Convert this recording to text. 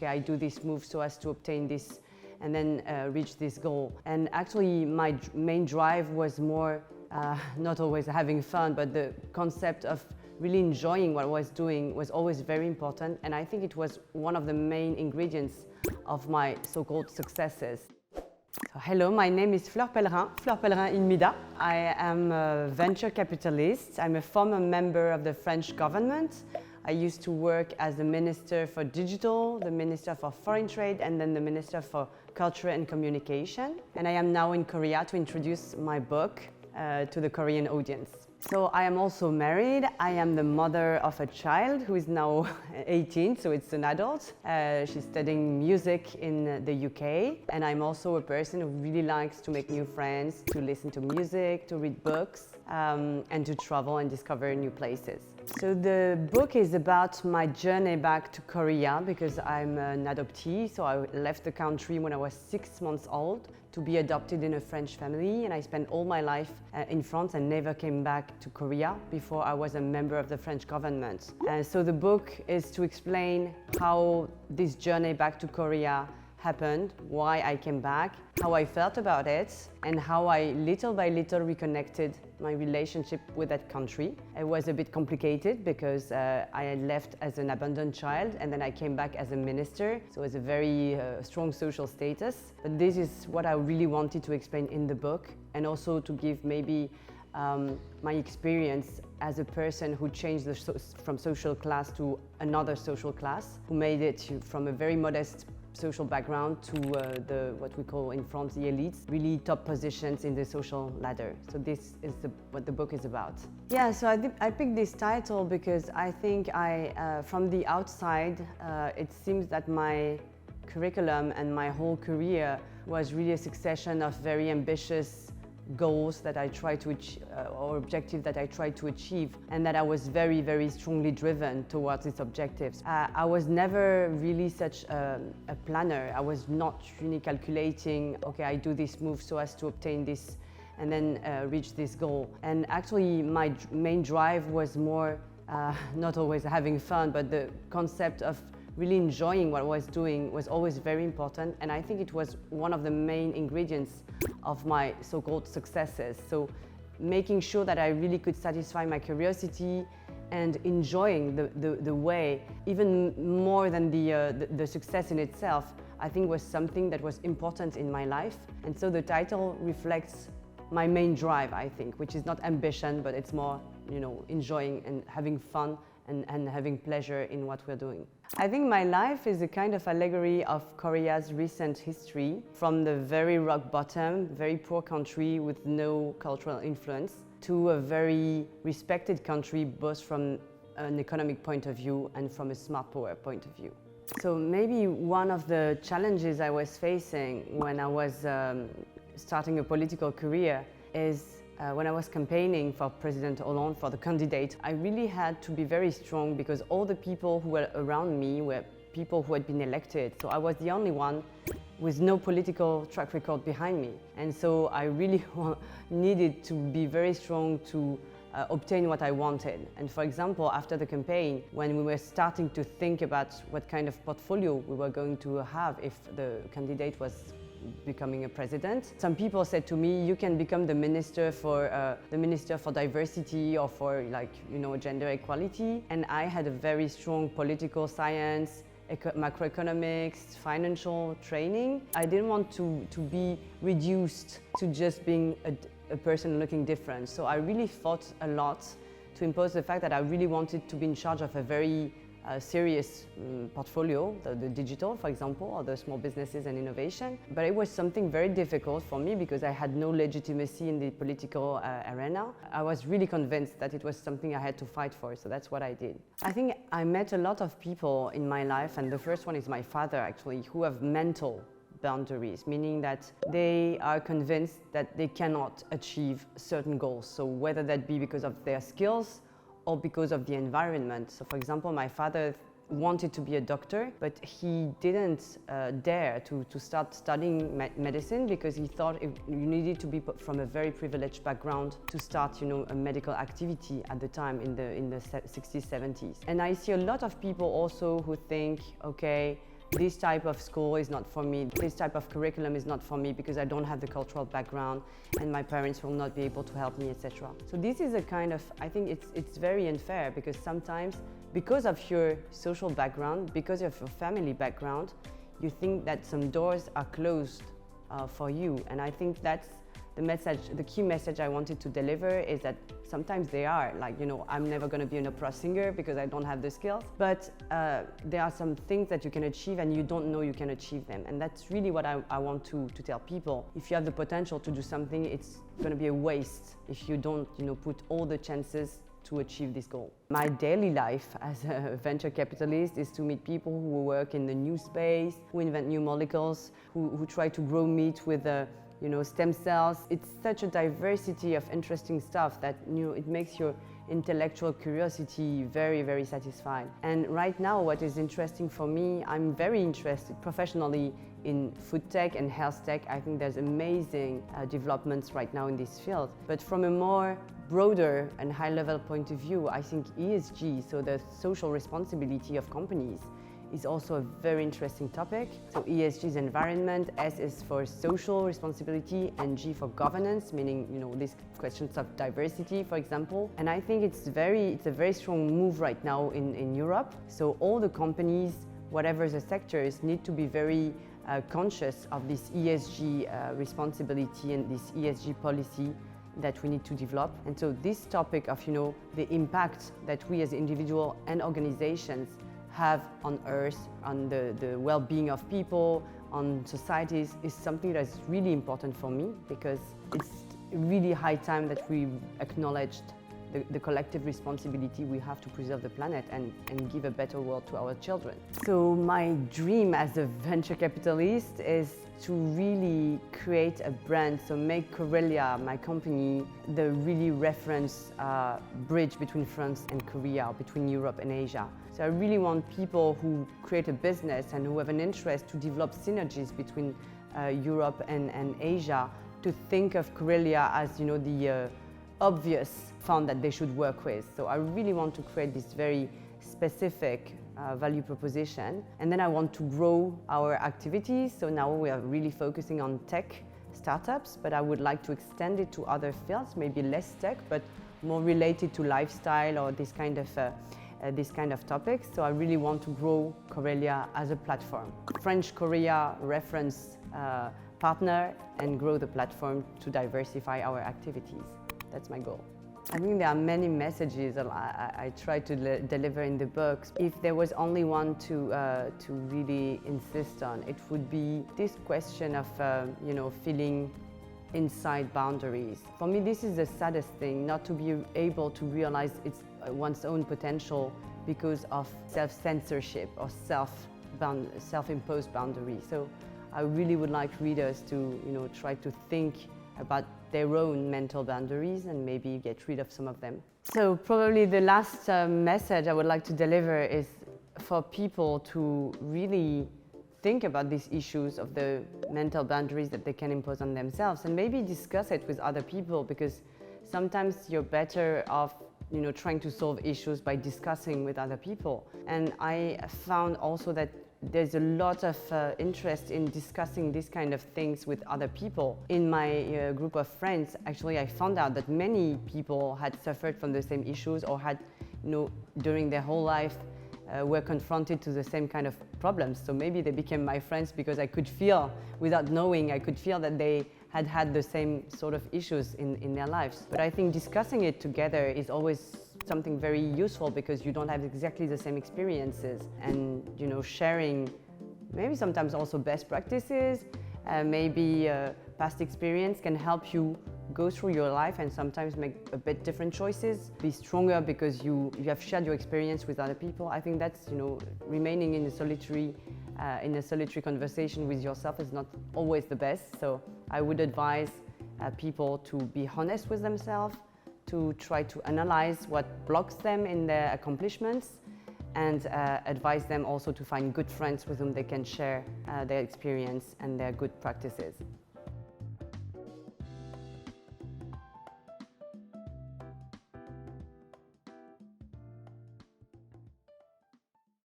okay, I do this move so as to obtain this and then reach this goal. And actually my main drive was more not always having fun, but the concept of really enjoying what I was doing was always very important, and I think it was one of the main ingredients of my so-called successes. So, hello, my name is Fleur Pellerin in Mida. I am a venture capitalist. I'm a former member of the French government. I used to work as the Minister for Digital, the Minister for Foreign Trade, and then the Minister for Culture and Communication. And I am now in Korea to introduce my book to the Korean audience. So I am also married. I am the mother of a child who is now 18, so it's an adult. She's studying music in the UK. And I'm also a person who really likes to make new friends, to listen to music, to read books, and to travel and discover new places. So the book is about my journey back to Korea because I'm an adoptee. So I left the country when I was 6 months old to be adopted in a French family, and I spent all my life in France and never came back to Korea before I was a member of the French government. So the book is to explain how this journey back to Korea happened, why I came back, how I felt about it, and how I little by little reconnected my relationship with that country. It was a bit complicated because I had left as an abandoned child and then I came back as a minister, so it's a very strong social status. But this is what I really wanted to explain in the book, and also to give maybe my experience as a person who changed from social class to another social class, who made it from a very modest social background to what we call in France the elites, really top positions in the social ladder. So this is what the book is about. Yeah, so I picked this title because I think from the outside, it seems that my curriculum and my whole career was really a succession of very ambitious goals that I tried to achieve, or objectives that I tried to achieve, and that I was very, very strongly driven towards these objectives. I was never really such a planner. I was not really calculating, okay, I do this move so as to obtain this and then reach this goal. And actually my main drive was more not always having fun, but the concept of really enjoying what I was doing was always very important, and I think it was one of the main ingredients of my so-called successes. So making sure that I really could satisfy my curiosity and enjoying the way, even more than the success in itself, I think was something that was important in my life. And so the title reflects my main drive, I think, which is not ambition, but it's more, enjoying and having fun and having pleasure in what we're doing. I think my life is a kind of allegory of Korea's recent history, from the very rock bottom, very poor country with no cultural influence, to a very respected country, both from an economic point of view and from a smart power point of view. So maybe one of the challenges I was facing when I was starting a political career is when I was campaigning for President Hollande, for the candidate, I really had to be very strong because all the people who were around me were people who had been elected. So I was the only one with no political track record behind me. And so I really needed to be very strong to obtain what I wanted. And for example, after the campaign, when we were starting to think about what kind of portfolio we were going to have if the candidate was becoming a president, some people said to me, you can become the minister for diversity or for gender equality. And I had a very strong political science, macroeconomics, financial training. I didn't want to be reduced to just being a person looking different. So I really fought a lot to impose the fact that I really wanted to be in charge of a very serious portfolio, the digital, for example, or the small businesses and innovation. But it was something very difficult for me because I had no legitimacy in the political arena. I was really convinced that it was something I had to fight for, so that's what I did. I think I met a lot of people in my life, and the first one is my father, actually, who have mental boundaries, meaning that they are convinced that they cannot achieve certain goals. So whether that be because of their skills or because of the environment. So for example, my father wanted to be a doctor, but he didn't dare to start studying medicine because he thought you needed to be from a very privileged background to start, a medical activity at the time in the 60s, 70s. And I see a lot of people also who think, okay, this type of school is not for me, this type of curriculum is not for me because I don't have the cultural background and my parents will not be able to help me, etc. So this is a kind of, I think it's very unfair, because sometimes because of your social background, because of your family background, you think that some doors are closed for you. And I think that's the message, the key message I wanted to deliver, is that sometimes they are, like, you know, I'm never going to be an opera singer because I don't have the skills, but there are some things that you can achieve and you don't know you can achieve them. And that's really what I want to tell people. If you have the potential to do something, it's going to be a waste if you don't, you know, put all the chances to achieve this goal. My daily life as a venture capitalist is to meet people who work in the new space, who invent new molecules, who try to grow meat with you know, stem cells. It's such a diversity of interesting stuff that, you know, it makes your intellectual curiosity very, very satisfied. And right now, what is interesting for me, I'm very interested professionally in food tech and health tech. I think there's amazing developments right now in this field. But from a more broader and high-level point of view, I think ESG, so the social responsibility of companies, is also a very interesting topic. So ESG is environment, S is for social responsibility, and G for governance, meaning, you know, these questions of diversity, for example. And I think it's a very strong move right now in Europe. So all the companies, whatever the sectors, need to be very conscious of this ESG responsibility and this ESG policy that we need to develop. And so this topic of, you know, the impact that we as individuals and organizations have on Earth, on the well-being of people, on societies, is something that's really important for me, because it's really high time that we acknowledged the collective responsibility we have to preserve the planet and give a better world to our children. So my dream as a venture capitalist is to really create a brand, so make Corellia, my company, the really reference bridge between France and Korea, between Europe and Asia. So I really want people who create a business and who have an interest to develop synergies between Europe and Asia, to think of Corellia as, you know, the obvious fund that they should work with. So I really want to create this very specific value proposition. And then I want to grow our activities. So now we are really focusing on tech startups, but I would like to extend it to other fields, maybe less tech, but more related to lifestyle or this kind of topics. So I really want to grow Corellia as a platform. French-Korea reference partner, and grow the platform to diversify our activities. That's my goal. I think there are many messages I try to deliver in the books. If there was only one to really insist on, it would be this question of you know, feeling inside boundaries. For me, this is the saddest thing, not to be able to realize one's own potential because of self-censorship or self-imposed boundaries. So I really would like readers to, you know, try to think about their own mental boundaries and maybe get rid of some of them. So probably the last message I would like to deliver is for people to really think about these issues of the mental boundaries that they can impose on themselves, and maybe discuss it with other people, because sometimes you're better off, you know, trying to solve issues by discussing with other people. And I found also that there's a lot of interest in discussing these kind of things with other people. In my group of friends, actually, I found out that many people had suffered from the same issues, or had, you know, during their whole life were confronted to the same kind of problems. So maybe they became my friends because I could feel, without knowing, I could feel that they had the same sort of issues in their lives. But I think discussing it together is always something very useful, because you don't have exactly the same experiences, and, you know, sharing maybe sometimes also best practices, maybe past experience can help you go through your life and sometimes make a bit different choices, be stronger because you have shared your experience with other people. I think that's, you know, remaining in a solitary conversation with yourself is not always the best. So I would advise people to be honest with themselves, to try to analyze what blocks them in their accomplishments, and advise them also to find good friends with whom they can share their experience and their good practices.